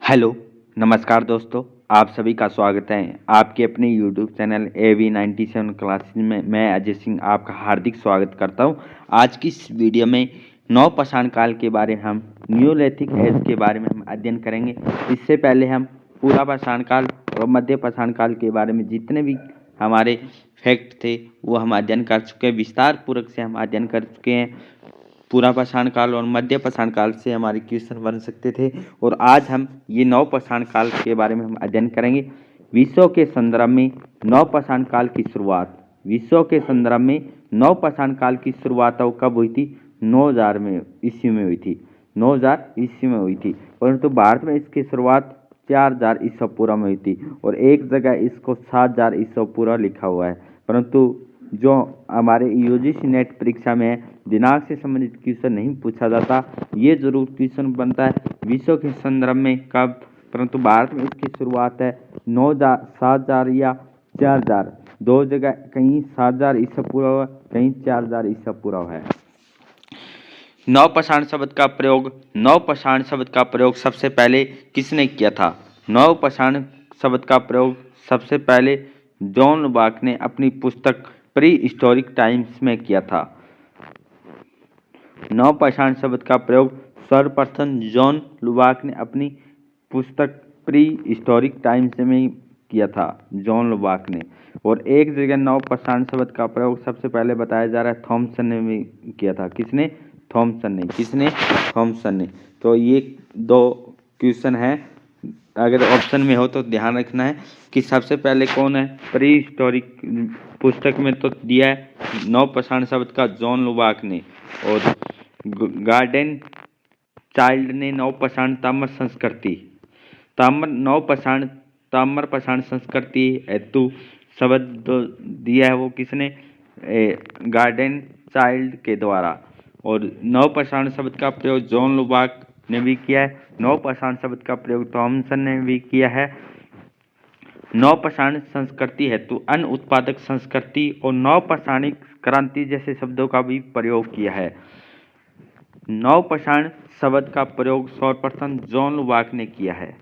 Hello, नमस्कार दोस्तों। आप सभी का स्वागत है आपके अपने यूट्यूब चैनल AV97 क्लासेस में। मैं अजय सिंह आपका हार्दिक स्वागत करता हूं। आज की इस वीडियो में नवपाषाण काल के बारे में हम न्यूलिथिक एज के बारे में हम अध्ययन करेंगे। इससे पहले हम पुरापाषाण काल और मध्यपाषाण काल के बारे में जितने भी हमारे फैक्ट थे वो हम अध्ययन कर चुके हैं। विस्तार पूर्वक से हम अध्ययन कर चुके हैं। पुरापाषाण काल और मध्यपाषाण काल से हमारे क्वेश्चन बन सकते थे और आज हम ये नवपाषाण काल के बारे में हम अध्ययन करेंगे। विश्व के संदर्भ में नवपाषाण काल की शुरुआत नवपाषाण काल की शुरुआत कब हुई थी? 9000 में ईस्वी में हुई थी। 9000 ईस्वी में हुई थी, परंतु भारत में इसकी शुरुआत 4000 ईसा पूर्व में हुई थी और एक जगह इसको 7000 ईसा पूर्व लिखा हुआ है। परंतु जो हमारे यूजीसी नेट परीक्षा में दिनांक से संबंधित क्वेश्चन नहीं पूछा जाता, ये जरूर क्वेश्चन बनता है विश्व के संदर्भ में कब, परंतु भारत में इसकी शुरुआत है 9000 7000 या 4000, दो जगह कहीं 7000 ईसा पूर्व कहीं 4000 ईसा पूर्व है। नवपाषाण शब्द का प्रयोग सबसे पहले किसने किया था? नवपाषाण शब्द का प्रयोग सबसे पहले जॉन लुबाक ने अपनी पुस्तक प्री हिस्टोरिक टाइम्स में किया था। नवपाषाण शब्द का प्रयोग सर्वप्रथम जॉन लुबाक ने अपनी पुस्तक प्री हिस्टोरिक टाइम्स में किया था, जॉन लुबाक ने। और एक जगह नवपाषाण शब्द का प्रयोग सबसे पहले बताया जा रहा है थॉमसन ने भी किया था। किसने? थॉमसन ने। तो ये दो क्वेश्चन है, अगर ऑप्शन में हो तो ध्यान रखना है कि सबसे पहले कौन है। प्री हिस्टोरिक पुस्तक में तो दिया है नवपाषाण शब्द का जॉन लुबाक ने, और गार्डन चाइल्ड ने नवपाषाण ताम्रपाषाण संस्कृति हेतु शब्द दिया है, वो किसने? गार्डन चाइल्ड के द्वारा। और नवपाषाण शब्द का प्रयोग जॉन लुबाक ने भी किया है। नवपाषाण शब्द का प्रयोग थॉमसन ने भी किया है। नवपाषाण संस्कृति हेतु अन्न उत्पादक संस्कृति और नवपाषाणिक क्रांति जैसे शब्दों का भी प्रयोग किया है। नवपाषाण शब्द का प्रयोग सर्वप्रथम जॉन लुबाक ने किया है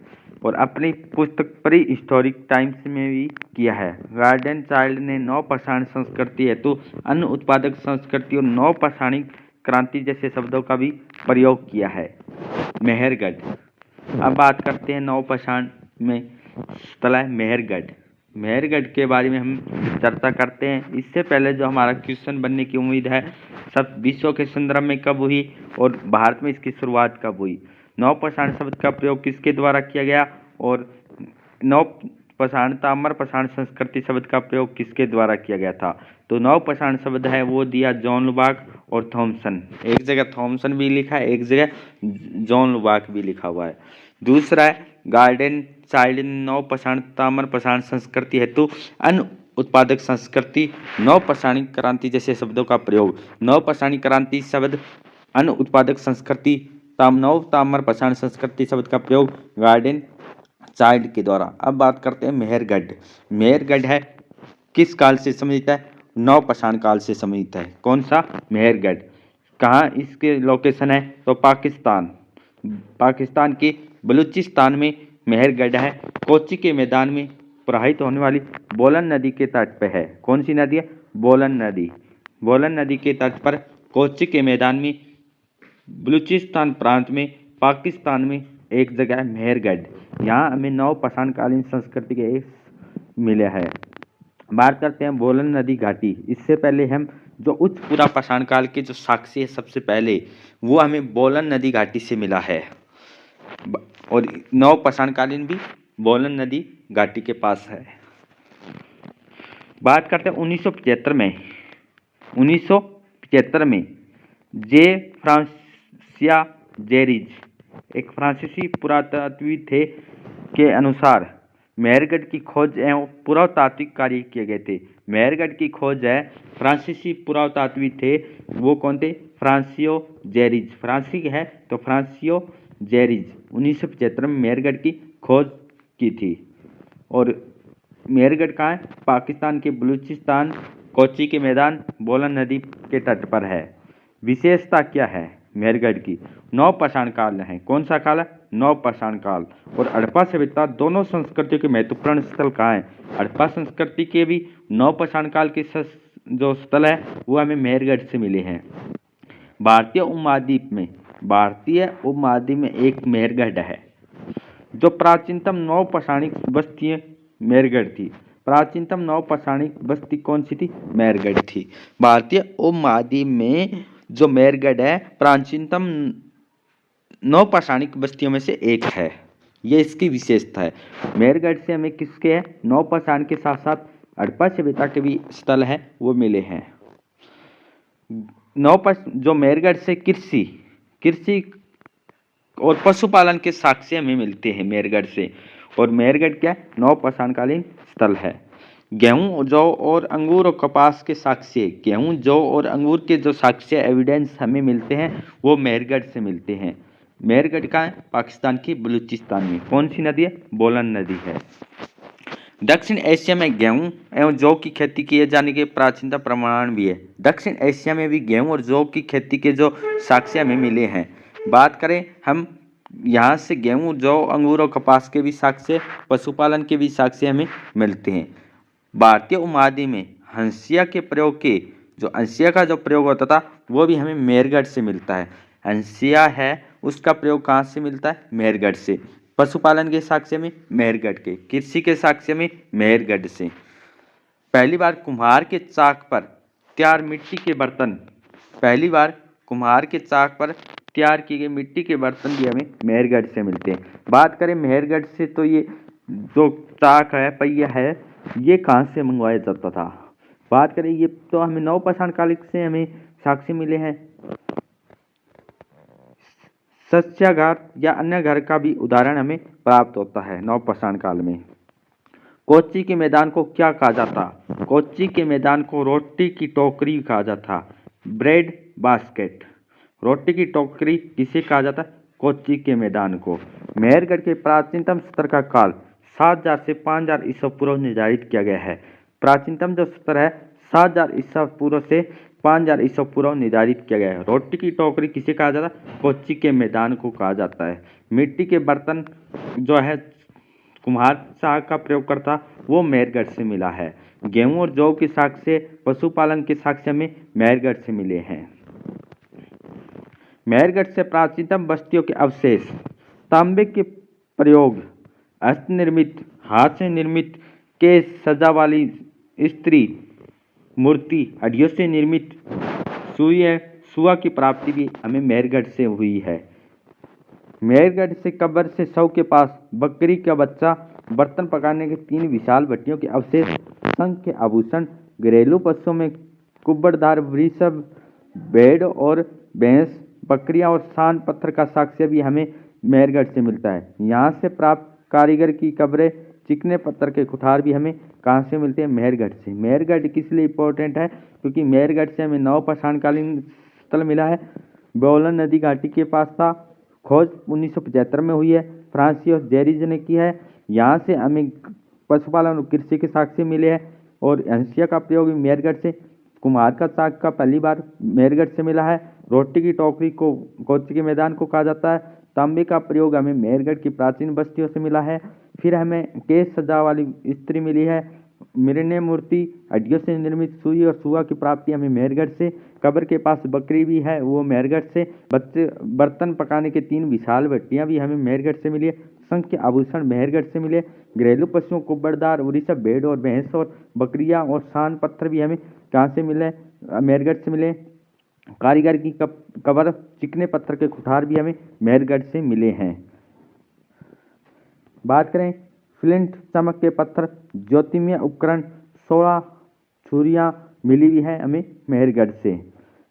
और अपनी पुस्तक प्री हिस्टोरिक टाइम्स में भी किया है। गार्डन चाइल्ड ने नवपाषाण संस्कृति हेतु अन्न उत्पादक संस्कृति और नवपाषाणिक क्रांति जैसे शब्दों का भी प्रयोग किया है। मेहरगढ़। अब बात करते हैं नवपाषाण में स्थल है मेहरगढ़ के बारे में हम चर्चा करते हैं। इससे पहले जो हमारा क्वेश्चन बनने की उम्मीद है, सब विश्व के संदर्भ में कब हुई और भारत में इसकी शुरुआत कब हुई। नवपाषाण शब्द का प्रयोग किसके द्वारा किया गया और नवपाषाण ताम्रपाषाण संस्कृति शब्द का प्रयोग किसके द्वारा किया गया था। तो नवपाषाण शब्द है वो दिया जॉन लुबाक और थॉमसन। एक जगह थॉमसन भी लिखा है, एक जगह जॉन लुबाक भी लिखा हुआ है। दूसरा है गार्डन चाइल्ड नवपाषाण ताम्रपाषाण संस्कृति हेतु अन्न उत्पादक संस्कृति नवपाषाणिक क्रांति जैसे शब्दों का प्रयोग। नवपाषाणिक क्रांति शब्द अन्न उत्पादक संस्कृति ताम्रपाषाण संस्कृति शब्द का प्रयोग गार्डन चाइल्ड के द्वारा। अब बात करते हैं मेहरगढ़ है किस काल से संबंधित है? नवपाषाण काल से संबंधित है। कौन सा? मेहरगढ़। कहाँ इसके लोकेशन है? तो पाकिस्तान के बलूचिस्तान में मेहरगढ़ है। कोच्चि के मैदान में प्रवाहित होने वाली बोलन नदी के तट पर है। कौन सी नदी है? बोलन नदी के तट पर कोच्चि के मैदान में बलूचिस्तान प्रांत में पाकिस्तान में एक जगह है मेहरगढ़। यहाँ हमें नवपाषाण कालीन संस्कृति के एक मिले है। बात करते हैं बोलन नदी घाटी। इससे पहले हम जो उच्च पुरापाषाण काल के जो साक्ष्य है सबसे पहले वो हमें बोलन नदी घाटी से मिला है, और नवपाषाण कालीन भी बोलन नदी घाटी के पास है। बात करते हैं 1975 में जे फ्रांसिया जेरिज एक फ्रांसीसी पुरातत्वविद थे के अनुसार मेहरगढ़ की खोज एवं पुरातात्विक कार्य किए गए थे। मेहरगढ़ की खोज है फ्रांसीसी पुरातात्वविद थे, वो कौन थे? फ्रांसियो जेरिज। फ्रांसी है तो फ्रांसियो जेरिज 1975 में मेहरगढ़ की खोज की थी। और मेहरगढ़ कहाँ है? पाकिस्तान के बलूचिस्तान कोच्चि के मैदान बोलन नदी के तट पर है। विशेषता क्या है? मेहरगढ़ की। नवपाषाण काल है, कौन सा काल है? नवपाषाण काल। और हड़प्पा सभ्यता, दोनों संस्कृतियों के महत्वपूर्ण स्थल कहाँ है? हड़प्पा संस्कृति के भी नवपाषाण काल के जो स्थल है वो हमें मेहरगढ़ से मिले हैं। भारतीय उपमहाद्वीप में एक मेहरगढ़ है। जो प्राचीनतम नवपाषाणिक बस्ती मेहरगढ़ थी। प्राचीनतम नवपाषाणिक बस्ती कौन सी थी? मेहरगढ़ थी। भारतीय उपमहाद्वीप में जो मेहरगढ़ है प्राचीनतम नवपाषाणिक बस्तियों में से एक है। ये इसकी विशेषता है। मेहरगढ़ से हमें किसके है? नवपाषाण के साथ साथ हड़प्पा सभ्यता के भी स्थल है वो मिले हैं। जो मेहरगढ़ से कृषि और पशुपालन के साक्ष्य हमें मिलते हैं मेहरगढ़ से। और मेहरगढ़ क्या है? नवपाषाणकालीन स्थल है। गेहूं, जौ और अंगूर और कपास के साक्ष्य, गेहूं, जौ और अंगूर के जो साक्ष्य एविडेंस हमें मिलते हैं वो मेहरगढ़ से मिलते हैं। मेहरगढ़ का है पाकिस्तान की बलूचिस्तान में। कौन सी नदी है? बोलन नदी है। दक्षिण एशिया में गेहूं एवं जौ की खेती किए जाने के प्राचीनतम प्रमाण भी है। दक्षिण एशिया में भी गेहूं और जौ की खेती के जो साक्ष्य हमें मिले हैं। बात करें हम यहाँ से गेहूं, जौ, अंगूर और कपास के भी साक्ष्य, पशुपालन के भी साक्ष्य हमें मिलते हैं। भारतीय उपमहाद्वीप में हंसिया के प्रयोग के हंसिया का जो प्रयोग होता था वो भी हमें मेहरगढ़ से मिलता है। हंसिया है उसका प्रयोग कहाँ से मिलता है? मेहरगढ़ से। पशुपालन के साक्ष्य में मेहरगढ़ के, कृषि के साक्ष्य में मेहरगढ़ से। पहली बार कुम्हार के चाक पर तैयार मिट्टी के बर्तन, पहली बार कुम्हार के चाक पर तैयार किए गए मिट्टी के बर्तन भी हमें मेहरगढ़ से मिलते हैं। बात करें मेहरगढ़ से तो ये जो चाक है, पहिया है, ये कहाँ से मंगवाया जाता था? बात करें ये तो हमें नवपाषाण काल से हमें साक्ष्य मिले हैं। शस्यागार या अन्य घर का भी उदाहरण हमें प्राप्त होता है नवपाषाण काल में। कोच्चि के मैदान को क्या कहा जाता? कोच्चि के मैदान को रोटी की टोकरी कहा जाता, ब्रेड बास्केट। रोटी की टोकरी किसे कहा जाता? कोच्चि के मैदान को। मेहरगढ़ के प्राचीनतम स्तर का काल 7000 से 5000 ईसा पूर्व निर्धारित किया गया है। प्राचीनतम जो स्तर है 7000 ईसा पूर्व से 5000 ईसा पूर्व निर्धारित किया गया है। रोटी की टोकरी किसे कहा जाता? कोच्चि के मैदान को कहा जाता है। मिट्टी के बर्तन जो है कुम्हार साग का प्रयोग करता वो मेहरगढ़ से मिला है। गेहूं और जौ के साक्ष्य, पशुपालन के साक्ष्य में मेहरगढ़ से मिले हैं। मेहरगढ़ से प्राचीनतम बस्तियों के अवशेष, तांबे के प्रयोग, हस्तनिर्मित, हाथ से निर्मित केस सजा वाली स्त्री मूर्ति, हड्डियों से निर्मित सुआ की प्राप्ति भी हमें मेहरगढ़ से हुई है। मेहरगढ़ से कब्र से शव के पास बकरी का बच्चा, बर्तन पकाने के 3 विशाल भट्टियों के अवशेष, शंख के आभूषण, घरेलू पशुओं में कुब्बड़दार वृषभ, भेड़ और भैंस, बकरियां और सान पत्थर का साक्ष्य भी हमें मेहरगढ़ से मिलता है। यहाँ से प्राप्त कारीगर की कब्रें, चिकने पत्थर के कुठार भी हमें कहाँ से मिलते हैं? मेहरगढ़ से। मेहरगढ़ किस लिए इम्पोर्टेंट है? क्योंकि मेहरगढ़ से हमें नवपाषाणकालीन स्थल मिला है। बोलन नदी घाटी के पास था। खोज 1975 में हुई है, फ्रांसीसी और जेरिज ने की है। यहाँ से हमें पशुपालन और कृषि के साक्ष्य मिले हैं। और हंसिया का प्रयोग भी मेहरगढ़ से, कुम्हार का चाक का पहली बार मेहरगढ़ से मिला है। रोटी की टोकरी को कोच्चि के मैदान को कहा जाता है। तांबे का प्रयोग हमें मेहरगढ़ की प्राचीन बस्तियों से मिला है। फिर हमें केस सजा वाली स्त्री मिली है। मृण्मय मूर्ति, हड्डियों से निर्मित सुई और सुआ की प्राप्ति हमें मेहरगढ़ से। कब्र के पास बकरी भी है वो मेहरगढ़ से। बर्तन पकाने के 3 विशाल भट्टियां भी हमें मेहरगढ़ से मिली है। शंख के आभूषण मेहरगढ़ से मिले। घरेलू पशुओं कुब्बड़दार वृषभ, भेड़ और भैंस और बकरियां और सान पत्थर भी हमें कहाँ से मिले? मेहरगढ़ से मिले। कारीगर की कब्र, चिकने पत्थर के कुठार भी हमें मेहरगढ़ से मिले हैं। बात करें फ्लिंट, चमक के पत्थर, ज्योतिर्मय उपकरण, 16 छुरियां मिली हुई है हमें मेहरगढ़ से।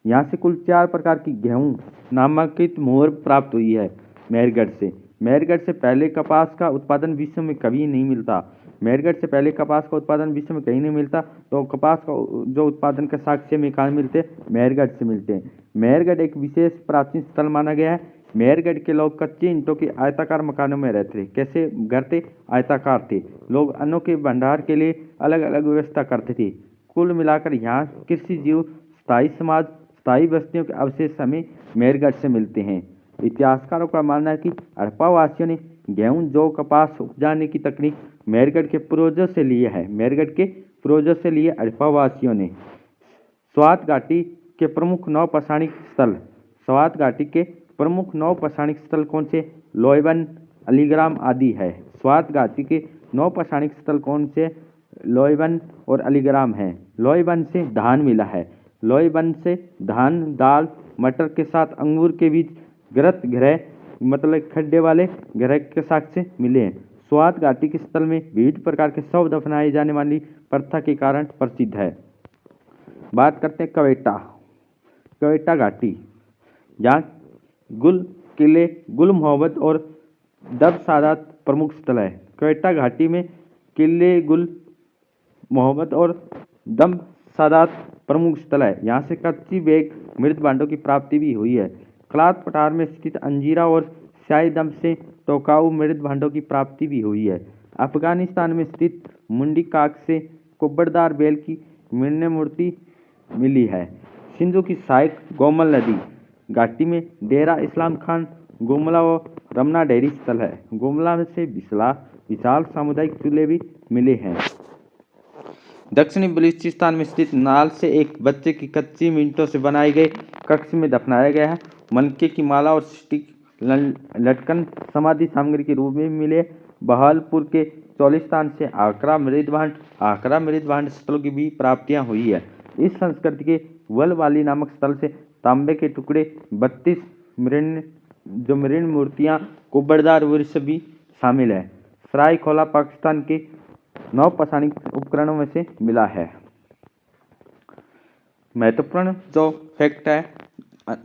यहाँ से कुल 4 प्रकार की गेहूं नामांकित मोहर प्राप्त हुई है मेहरगढ़ से। मेहरगढ़ से पहले कपास का उत्पादन विश्व में कभी नहीं मिलता। मेहरगढ़ से पहले कपास का उत्पादन विश्व में कहीं नहीं मिलता। तो कपास का जो उत्पादन का साक्ष्य में कहाँ मिलते हैं? मेहरगढ़ से मिलते हैं। मेहरगढ़ एक विशेष प्राचीन स्थल माना गया है। मेहरगढ़ के लोग कच्चे ईंटों के आयताकार मकानों में रहते थे। कैसे घर थे? आयताकार थे। लोग अन्नों के भंडार के लिए अलग अलग व्यवस्था करते थे। कुल मिलाकर यहाँ कृषि जीव, स्थायी समाज, स्थायी बस्तियों के अवशेष हमें मेहरगढ़ से मिलते हैं। इतिहासकारों का मानना है कि हड़प्पा वासियों ने गेहूं, जौ, कपास उपजाने की तकनीक मेहरगढ़ के पूर्वजों से लिए है। मेहरगढ़ के पूर्वजों से लिए हड़प्पा वासियों ने। स्वात घाटी के प्रमुख नौपाषाणिक स्थल। स्वात घाटी के प्रमुख नौपाषाणिक स्थल कौन से? लोयबन, अलीग्राम आदि है। स्वात घाटी के नौपाषाणिक स्थल कौन से? लोयबन और अलीग्राम है। लोयबन से धान मिला है। लोयबन से धान, दाल, मटर के साथ अंगूर के बीज गृत गृह मतलब खड्डे वाले गृह के साक्ष्य मिले हैं। स्वात घाटी के स्थल में विविध प्रकार के शव दफनाए जाने वाली प्रथा के कारण प्रसिद्ध है। बात करते हैं कवेटा। कवेटा घाटी, यहाँ गुल किले, गुल मोहम्मद और दब सादात प्रमुख स्थल है। कवेटा घाटी में किले गुल मोहम्मद और दम सादात प्रमुख स्थल है। यहाँ से कच्ची बेग मृत भांडों की प्राप्ति भी हुई है। क्लात पठार में स्थित अंजीरा और स्याही दम से टोकाऊ मृत भांडों की प्राप्ति भी हुई है। अफगानिस्तान में स्थित मुंडी काक से कुब्बड़दार बैल की मृण्मय मूर्ति मिली है। सिंधु की सहायक गोमल नदी घाटी में डेरा इस्लाम खान, गुमला और रमना डेयरी स्थल है। गुमला में से विशाल सामुदायिक चूल्हे भी मिले हैं। दक्षिणी बलूचिस्तान में स्थित नाल से एक बच्चे की कच्ची ईंटों से बनाए गए कक्ष में दफनाया गया है। मनके की माला और स्टिक लटकन समाधि सामग्री के रूप में मिले। बहालपुर के चौलिस्तान से आकरा मृद भांड स्थलों की भी प्राप्तियां हुई है। इस संस्कृति के वलवाली नामक स्थल से तांबे के टुकड़े 32 मृण मूर्तियां कुब्बड़दार वृक्ष भी शामिल है। सरायखोला पाकिस्तान के नौपाषाणिक उपकरणों में से मिला है। महत्वपूर्ण जो फैक्ट है,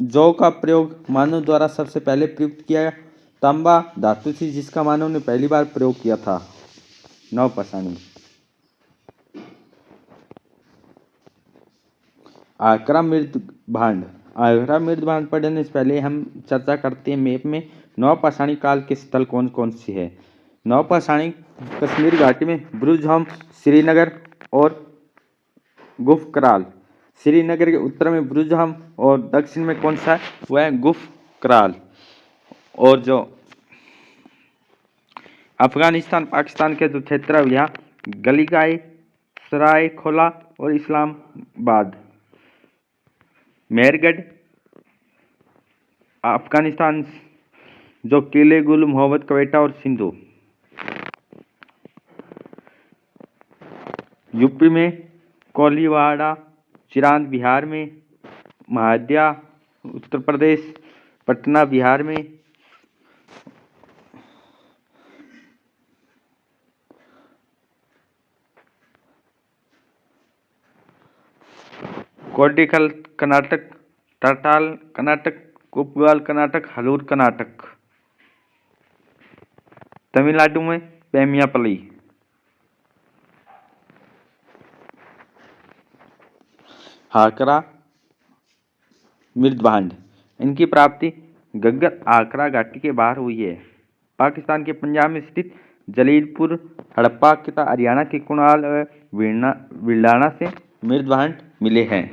जौ का प्रयोग मानव द्वारा सबसे पहले प्रयुक्त किया गया तांबा धातु थी जिसका मानव ने पहली बार प्रयोग किया था। नौपाषाणी। आकरा मृद भांड पढ़ने से पहले हम चर्चा करते हैं मैप में नौपाषाणी काल के स्थल कौन कौन से है। नौपाषाणी कश्मीर घाटी में बुरुजहम, श्रीनगर और गुफकराल। श्रीनगर के उत्तर में बुरुजहम और दक्षिण में कौन सा है? वह है गुफकराल। और जो अफगानिस्तान पाकिस्तान के जो क्षेत्र है यहाँ गलीगाय, सरायखोला और इस्लामाबाद। मेहरगढ़ अफगानिस्तान जो किले गुल मोहम्मद, कवेटा और सिंधु। यूपी में कोलीवाड़ा, चिरांद बिहार में, महाद्या उत्तर प्रदेश, पटना बिहार में, कोडिकल कर्नाटक, टटाल कर्नाटक, कुपवाल कर्नाटक, हलूर कर्नाटक। तमिलनाडु में पेमियापल्ली। आकरा मृद भांड, इनकी प्राप्ति गग्गर आकरा घाटी के बाहर हुई है। पाकिस्तान के पंजाब में स्थित जलीलपुर, हड़प्पा तथा हरियाणा के कुणाल व बिल्डाना से मृद भांड मिले हैं।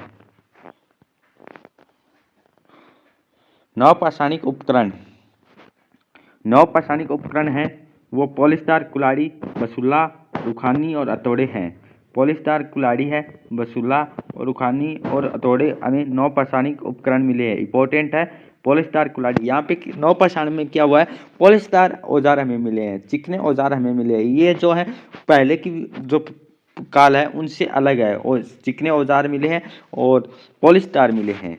नौपाषाणिक उपकरण हैं वो पॉलिशदार कुल्हाड़ी, बसुल्ला, रुखानी और हथौड़े हैं। पॉलिशदार कुल्हाड़ी है, बसुल्ला और रुखानी और हथौड़े हमें नौपाषाणिक उपकरण मिले हैं। इंपॉर्टेंट है पॉलिशदार कुल्हाड़ी। यहाँ पे नौपाषाण में क्या हुआ है? पॉलिशदार औजार हमें मिले हैं, चिकने औजार हमें मिले हैं। ये जो है पहले की जो काल है उनसे अलग है और चिकने औजार मिले हैं और पॉलिशदार मिले हैं।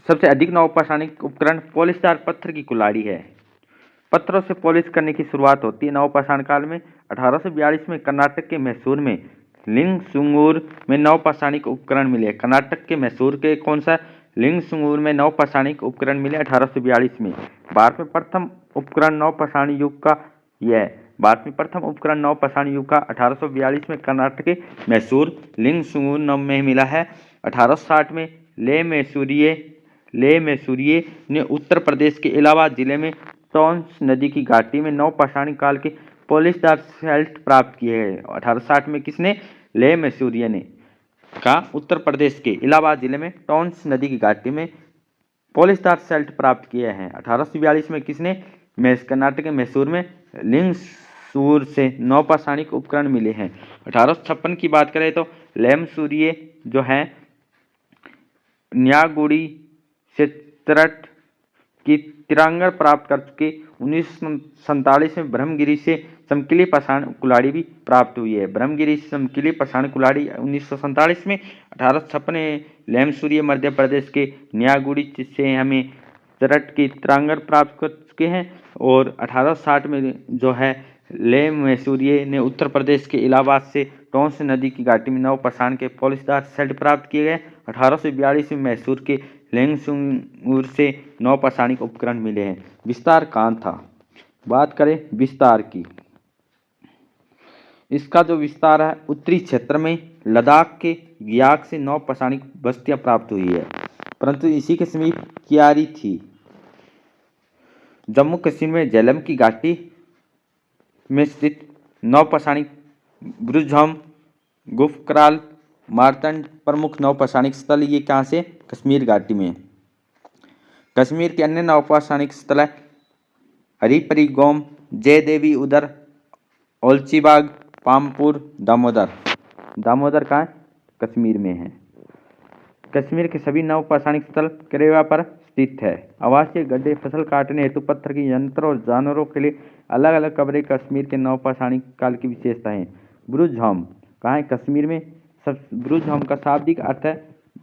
सबसे अधिक नौपाषाणिक उपकरण पॉलिशदार पत्थर की कुल्हाड़ी है। पत्थरों से पॉलिश करने की शुरुआत होती है नवपाषाण काल में। 1842 में कर्नाटक के मैसूर में लिंगसुगूर में नवपाषाणिक उपकरण मिले। कर्नाटक के मैसूर के कौन सा? लिंगसुगूर में नवपाषाणिक उपकरण मिले 1842 में। भारत में प्रथम उपकरण नवपाषाण युग का भारत में प्रथम उपकरण नवपाषाण युग का 1842 में कर्नाटक के मैसूर लिंगसुगूर में मिला है। 1860 में ले मैसूरिये ने उत्तर प्रदेश के इलाहाबाद जिले में टोंस नदी की घाटी में नवपाषाणी काल के पॉलिशदार सेल्ट प्राप्त किए हैं। 1860 में किसने? ले मैसूरिये ने। का उत्तर प्रदेश के इलाहाबाद जिले में टोंस नदी की घाटी में पॉलिस्टार सेल्ट प्राप्त किए हैं। 1842 में किसने कर्नाटक के मैसूर में लिंगसूर से नौपाषाणिक उपकरण मिले हैं। 1856 की बात करें तो लेमसूरिये जो है न्यागुड़ी से तरट की तिरंगर प्राप्त कर चुके। 1947 में ब्रह्मगिरी से चमकीली पाषाण कुल्हाड़ी भी प्राप्त हुई है। ब्रह्मगिरी से चमकीली पाषाण कुल्हाड़ी 1947 में। 1856 में लेमसूरिये मध्य प्रदेश के न्यागुड़ी से हमें तरट की तिरंगर प्राप्त कर चुके हैं। और 1860 में जो है लेमसूरिये ने उत्तर प्रदेश के इलाहाबाद से टोंस नदी की घाटी में नवपाषाण के पॉलिस्टार सेल्ट प्राप्त किए गए। 1842 में मैसूर के लिंगसूर से नौपाषाणिक उपकरण मिले हैं। विस्तार कहाँ था? बात करें विस्तार की, इसका जो विस्तार है उत्तरी क्षेत्र में लद्दाख के गियाक से नौपाषाणिक बस्तियां प्राप्त हुई है, परंतु इसी के समीप कियारी थी। जम्मू कश्मीर में झेलम की घाटी में स्थित नौपाषाणिक ब्रुजहम, गुफकराल, मार्तंड प्रमुख नौपाषाणिक स्थल ये कहाँ से? कश्मीर घाटी में। कश्मीर के अन्य नौपाषाणिक स्थल है हरिपरी गोम, जयदेवी उदर, औलचीबाग, पामपुर, दामोदर। दामोदर कहाँ है? कश्मीर में है। कश्मीर के सभी नवपाषाणिक स्थल करेवा पर स्थित है। आवासीय गड्ढे, फसल काटने हेतु पत्थर के यंत्र और जानवरों के लिए अलग अलग कब्रें कश्मीर के नवपाषाणिक काल की विशेषताएं। ब्रुजहम कहाँ है? कश्मीर में। ब्रुजहम का शाब्दिक अर्थ है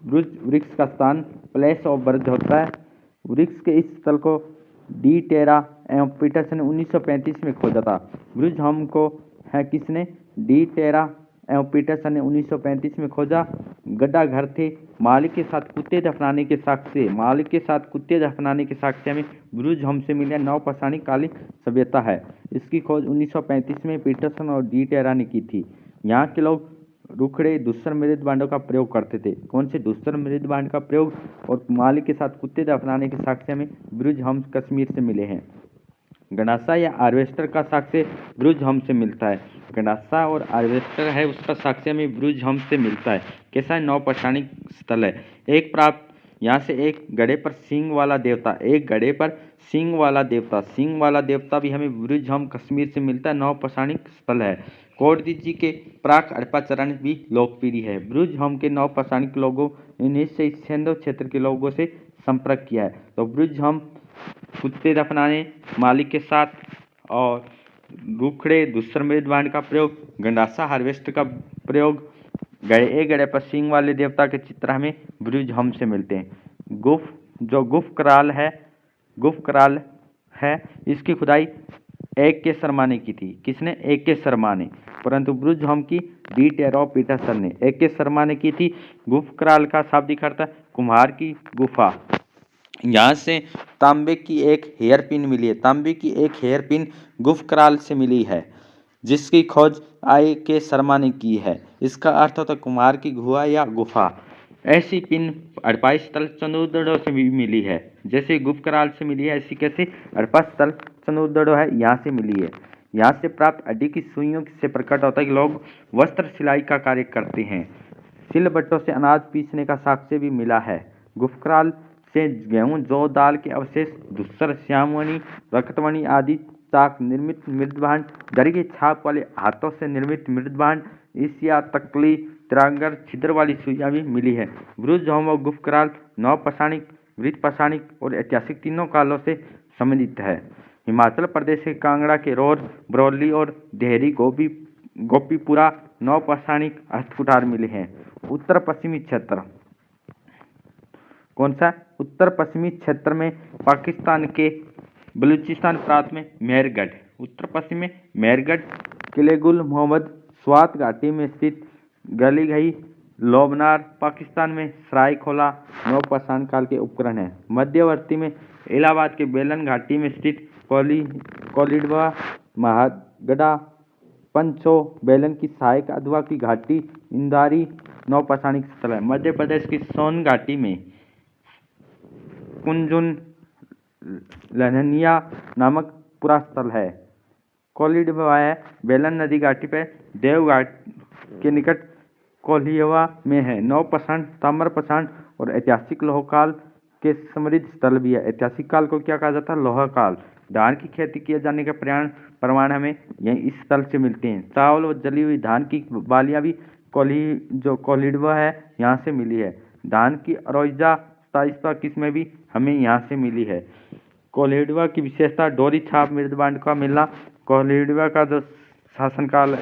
ब्रुज वृक्ष का स्थान, प्लेस ऑफ बर्थ होता है। वृक्ष के इस स्थल को डी टेरा एवं पीटरसन ने 1935 में खोजा था। ब्रुजहम को है किसने? डी टेरा एवं पीटरसन ने 1935 में खोजा। गड्ढा घर थे। मालिक के साथ कुत्ते दफनाने के साक्ष्य में ब्रुजहम से मिले नवपाषाणिक कालीन सभ्यता है। इसकी खोज 1935 में पीटरसन और डी टेरा ने की थी। यहाँ के लोग रुखड़े धूसर मृद बांडों का प्रयोग करते थे। कौन से? धूसर मृद बांड का प्रयोग। और मालिक के साथ कुत्ते दफनाने के साक्ष्य में ब्रुजहम कश्मीर से मिले हैं। गंडासा या हार्वेस्टर का साक्ष्य ब्रुजहम से मिलता है। गंडासा और हार्वेस्टर है उसका साक्ष्य में ब्रुजहम से मिलता है। कैसा नौपाषाणिक स्थल है? एक प्राप्त यहाँ से एक गड़े पर सींग वाला देवता, सींग वाला देवता भी हमें ब्रुजहम कश्मीर से मिलता है। नौपाषाणिक स्थल है। कोटदी जी के प्राक हड़प्पा चरण भी लोकप्रिय है। ब्रुजहम के नवपाषाणिक लोगों ने इस सिंधु क्षेत्र के लोगों से संपर्क किया है। तो ब्रुजहम कुत्ते दफनाने, मालिक के साथ, और रुखड़े धूसर मृद बांड का प्रयोग, गंडासा हार्वेस्टर का प्रयोग, गड़े पर सींग वाले देवता के चित्र हमें ब्रुजहम से मिलते हैं। गुफकराल है इसकी खुदाई एक के शर्मा ने की थी। किसने? एक के शर्मा ने। परंतु ब्रुजहम की डी टेरा पीटरसन ने। एक के शर्मा ने की थी। गुफकराल का शाब्दिक अर्थ है कुम्हार की गुफा। यहाँ से तांबे की एक हेयर पिन मिली है। तांबे की एक हेयर पिन गुफकराल से मिली है, जिसकी खोज आई के शर्मा ने की है। इसका अर्थ होता है कुम्हार की गुहा या गुफा। ऐसी पिन हड़प्पा स्थल चंदूदड़ो से भी मिली है। जैसे गुफकराल से मिली है, ऐसी कैसे हड़प्पा स्थल चंदूदड़ो है यहाँ से मिली है। यहाँ से प्राप्त हड्डी की सुइयों से प्रकट होता है कि लोग वस्त्र सिलाई का कार्य करते हैं। सिलबट्टों से अनाज पीसने का साक्ष्य भी मिला है। गुफकराल से गेहूं, जौ, दाल के अवशेष, धूसर, श्यामवनी, रक्तवनी आदि चाक निर्मित मृदभांड, दरी की छाप वाले हाथों से निर्मित मृदभांड, ईसिया, तकली, तिरांगर, छिद्र वाली सुइयां भी मिली है। ब्रुजहम और गुफकराल नवपाषाणिक, मृतपाषाणिक और ऐतिहासिक तीनों कालों से संबंधित है। हिमाचल प्रदेश के कांगड़ा के रोर, बरौली और देहरी गोपीपुरा नवपाषाणिक हस्तकुठार मिले हैं। उत्तर पश्चिमी क्षेत्र कौन सा? उत्तर पश्चिमी क्षेत्र में पाकिस्तान के बलूचिस्तान प्रांत में मेहरगढ़। उत्तर पश्चिम में मेहरगढ़, किलेगुल मोहम्मद स्वात घाटी में स्थित गलीगई, लोबनार, पाकिस्तान में सरायखोला नवपाषाण काल के उपकरण है। मध्यवर्ती में इलाहाबाद के बेलन घाटी में स्थित कोलिडवा, महागढ़ा, पंचो, बेलन की सहायक अधवा की घाटी, इंदारी नवपाषाणिक स्थल है। मध्य प्रदेश की सोन घाटी में कुंजुन लहनिया नामक पुरा स्थल है। कोलिडवा है बेलन नदी घाटी पर देवघाट के निकट कोल्हिवा में है। नवपाषाण, ताम्रपाषाण और ऐतिहासिक लौह काल के समृद्ध स्थल भी है। ऐतिहासिक काल को क्या कहा जाता है? लौह काल। धान की खेती किए जाने के प्रमाण हमें यही इस स्थल से मिलते हैं। चावल और जली हुई धान की बालियां भी कोल्हिवा है यहाँ से मिली है। धान की अरोजा शाइस्ता किस्में भी हमें यहाँ से मिली है। कोल्हिवा की विशेषता डोरी छाप मृदबांड का मिलना। कोल्हिवा का जो शासनकाल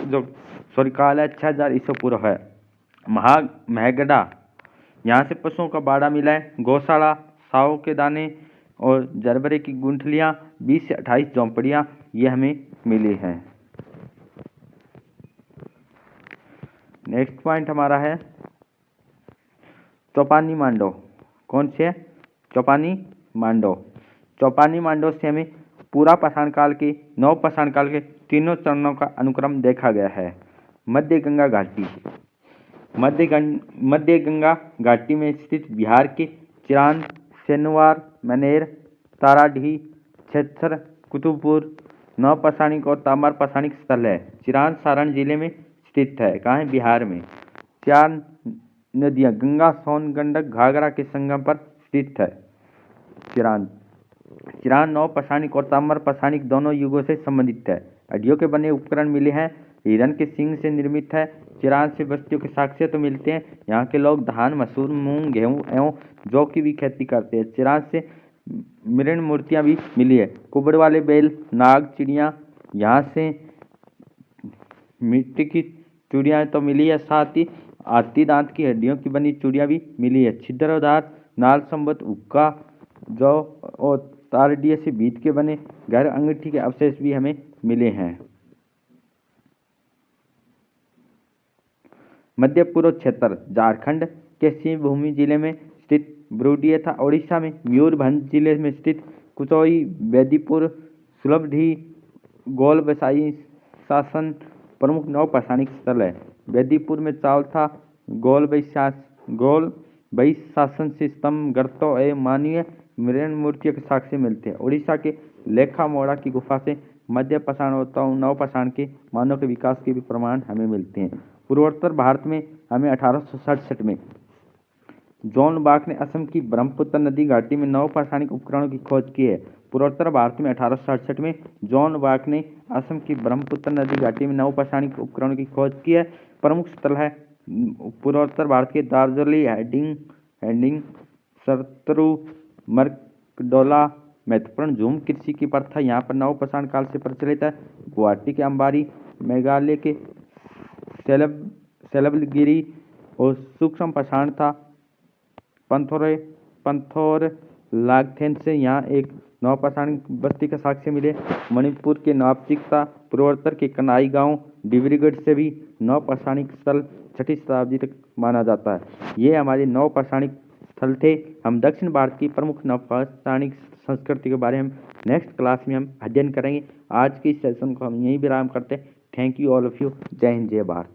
काल है 6000 ईसा पूर्व है। महगढ़ा, यहाँ से पशुओं का बाड़ा मिला है। गौशाला, साव के दाने और जरबरे की गुंठलियाँ, 20 से 28 झोंपड़ियाँ ये हमें मिली हैं। नेक्स्ट पॉइंट हमारा है चौपानी मांडो। कौन से? चौपानी मांडो। चौपानी मांडो से हमें पूरा पाषाण काल के, नवपाषाण काल के तीनों चरणों का अनुक्रम देखा गया है। मध्य गंगा घाटी। मध्य गंगा घाटी में स्थित बिहार के चिरान, सेनुवार, मनेर, ताराडीह, छेत्तर, कुतुबपुर नवपाषाणिक और ताम्रपाषाणिक स्थल है। चिरान सारण जिले में स्थित है। कहाँ है? बिहार में। 4 नदियाँ गंगा, सोन, गंडक, घाघरा के संगम पर स्थित है चिरान नवपाषाणिक और ताम्रपाषाणिक दोनों युगों से संबंधित है। हड्डियों के बने उपकरण मिले हैं। हिरन के सींग से निर्मित है। चिरान से बस्तियों के साक्ष्य तो मिलते हैं। यहाँ के लोग धान, मसूर, मूंग, गेहूँ एवं जौ की भी खेती करते हैं। चिरान से मृण मूर्तियाँ भी मिली है। कुबड़ वाले बैल, नाग, चिड़िया, यहाँ से मिट्टी की चूड़ियाँ तो मिली है। साथ ही हाथी दांत की हड्डियों की बनी चूड़ियाँ भी मिली है। छिद्रदार नाल, संबत, हुक्का, जौ और तारडीह से बीत के बने घर, अंगीठी के अवशेष भी हमें मिले हैं। मध्य पूर्व क्षेत्र झारखंड के सिंहभूमि जिले में स्थित ब्रूडिया था। ओडिशा में मयूरभंज जिले में स्थित कुचोई, बेदीपुर, सुलभडीह, गोलबसाई शासन प्रमुख नवपाषाणिक स्थल है। बेदीपुर में चावल था। गोलबई शासन से स्तंभ, गर्तों एवं मानवीय मृण मूर्तियों के साक्ष्य मिलते हैं। उड़ीसा के लेखा मोड़ा की गुफा से मध्य पाषाण और नवपाषाण के मानव के विकास के भी प्रमाण हमें मिलते हैं। पूर्वोत्तर भारत में हमें 1867 में जॉन बाक ने असम की ब्रह्मपुत्र नदी घाटी में नवपाषाणिक उपकरणों की खोज की है। पूर्वोत्तर भारत में 1867 में जॉन बाक ने असम की ब्रह्मपुत्र नदी घाटी में नवपाषाणिक उपकरणों की खोज की है। प्रमुख स्थल है पूर्वोत्तर भारत के दार्जिलिंग, हैडिंग, सरतरू, मरकडोला। महत्वपूर्ण झूम कृषि की प्रथा यहाँ पर नवपाषाण काल से प्रचलित है। गुवाहाटी के अंबारी, मेघालय के सेलबगिरी और सूक्ष्म पाषाण था। पंथोर लागथेन से यहाँ एक नवपाषाणिक बस्ती का साक्ष्य मिले। मणिपुर के नवाबसिकता, पूर्वोत्तर के कनाई गांव, डिब्रूगढ़ से भी नवपाषाणिक स्थल 6ठी शताब्दी तक माना जाता है। ये हमारे नवपाषाणिक स्थल थे। हम दक्षिण भारत की प्रमुख नवपाषाणिक संस्कृति के बारे में नेक्स्ट क्लास में हम अध्ययन करेंगे। आज के इस सेशन को हम यहीं विराम करते हैं। Thank you all of you. जय हिंद, जय भारत।